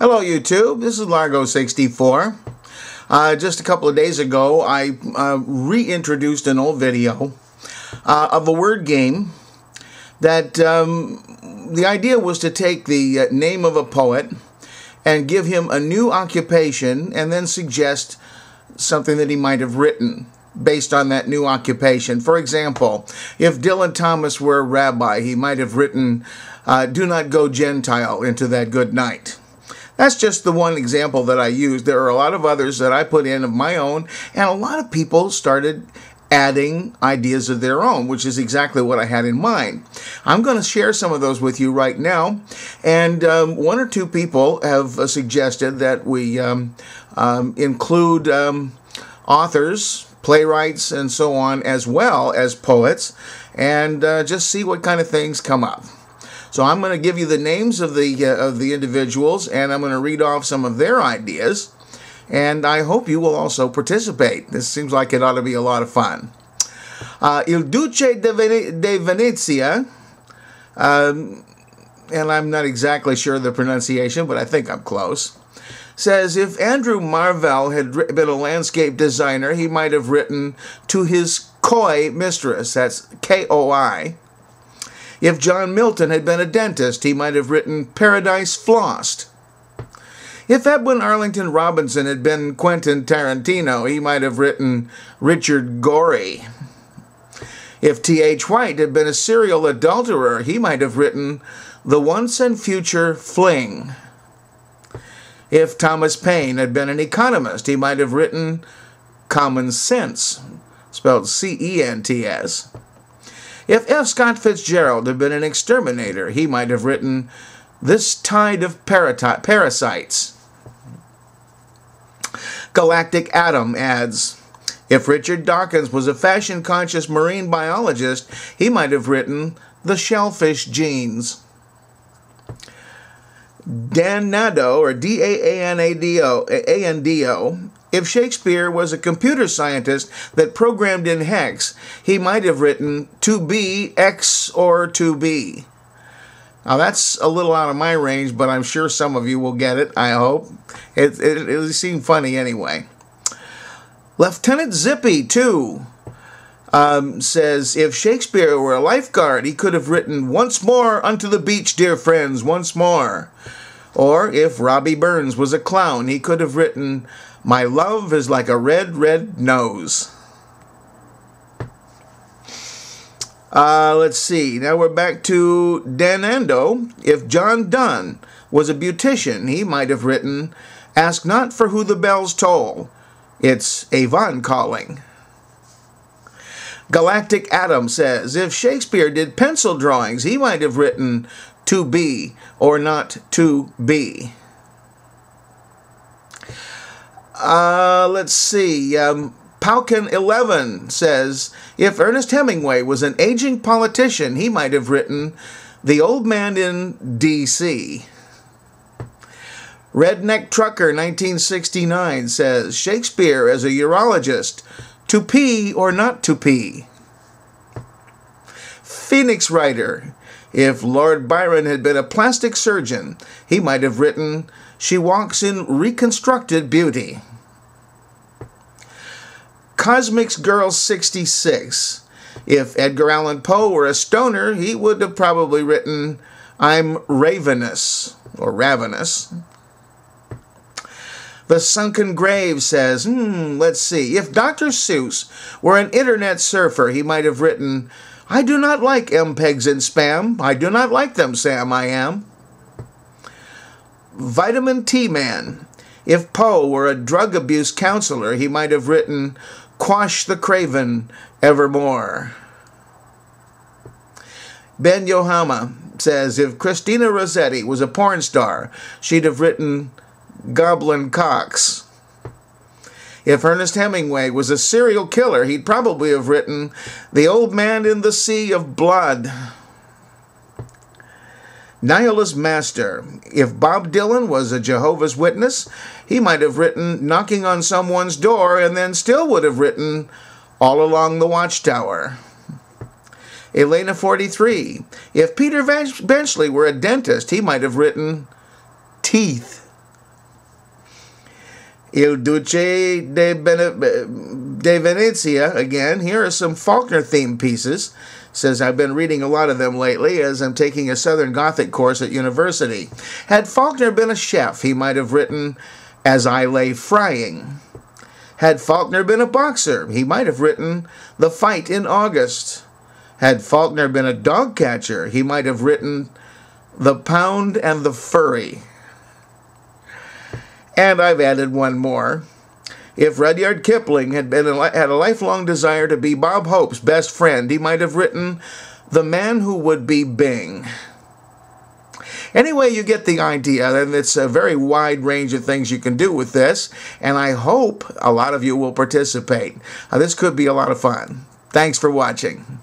Hello YouTube, this is Largo64. Just a couple of days ago I reintroduced an old video of a word game that the idea was to take the name of a poet and give him a new occupation and then suggest something that he might have written based on that new occupation. For example, if Dylan Thomas were a rabbi, he might have written, "Do not go Gentile into that good night." That's just the one example that I used. There are a lot of others that I put in of my own, and a lot of people started adding ideas of their own, which is exactly what I had in mind. I'm going to share some of those with you right now, and one or two people have suggested that we include authors, playwrights, and so on, as well as poets, and just see what kind of things come up. So I'm going to give you the names of the individuals, and I'm going to read off some of their ideas, and I hope you will also participate. This seems like it ought to be a lot of fun. Il Duce de Venezia, and I'm not exactly sure of the pronunciation, but I think I'm close, says if Andrew Marvell had been a landscape designer, he might have written "To His Koi Mistress," that's K-O-I. If John Milton had been a dentist, he might have written "Paradise Flossed." If Edwin Arlington Robinson had been Quentin Tarantino, he might have written "Richard Gorey." If T.H. White had been a serial adulterer, he might have written "The Once and Future Fling." If Thomas Paine had been an economist, he might have written "Common Sense," spelled C-E-N-T-S. If F. Scott Fitzgerald had been an exterminator, he might have written "This Tide of Parasites." Galactic Atom adds, if Richard Dawkins was a fashion-conscious marine biologist, he might have written "The Shellfish Genes." Dan Nado, or D-A-A-N-A-D-O, if Shakespeare was a computer scientist that programmed in hex, he might have written "To be X or to be." Now that's a little out of my range, but I'm sure some of you will get it, I hope. It seemed funny anyway. Lieutenant Zippy, too, says if Shakespeare were a lifeguard, he could have written "Once more unto the beach, dear friends, once more." Or if Robbie Burns was a clown, he could have written "My love is like a red, red nose." Let's see. Now we're back to Danando. If John Donne was a beautician, he might have written "Ask not for who the bells toll. It's Avon calling." Galactic Atom says if Shakespeare did pencil drawings, he might have written "To be or not to be." Let's see. Pauken 11 says, if Ernest Hemingway was an aging politician, he might have written "The Old Man in D.C." Redneck Trucker 1969 says, Shakespeare as a urologist, "To pee or not to pee." Phoenix Writer, if Lord Byron had been a plastic surgeon, he might have written "She walks in reconstructed beauty." Cosmics Girl 66. If Edgar Allan Poe were a stoner, he would have probably written "I'm ravenous," or ravenous. The Sunken Grave says, let's see. If Dr. Seuss were an internet surfer, he might have written "I do not like MPEGs and spam. I do not like them, Sam, I am." Vitamin T Man. If Poe were a drug abuse counselor, he might have written "Quash the craven evermore." Ben Yohama says if Christina Rossetti was a porn star, she'd have written "Goblin Cox." If Ernest Hemingway was a serial killer, he'd probably have written "The Old Man in the Sea of Blood." Nihilist Master. If Bob Dylan was a Jehovah's Witness, he might have written "Knocking on Someone's Door" and then still would have written "All Along the Watchtower." Elena 43. If Peter Benchley were a dentist, he might have written "Teeth." Il Duce de Venezia, again. Here are some Faulkner-themed pieces. Says, I've been reading a lot of them lately as I'm taking a Southern Gothic course at university. Had Faulkner been a chef, he might have written, As I Lay Frying. Had Faulkner been a boxer, he might have written, The Fight in August. Had Faulkner been a dog catcher, he might have written, The Pound and the Furry. And I've added one more. If Rudyard Kipling had a lifelong desire to be Bob Hope's best friend, he might have written The Man Who Would Be Bing. Anyway, you get the idea, and it's a very wide range of things you can do with this, and I hope a lot of you will participate. This could be a lot of fun. Thanks for watching.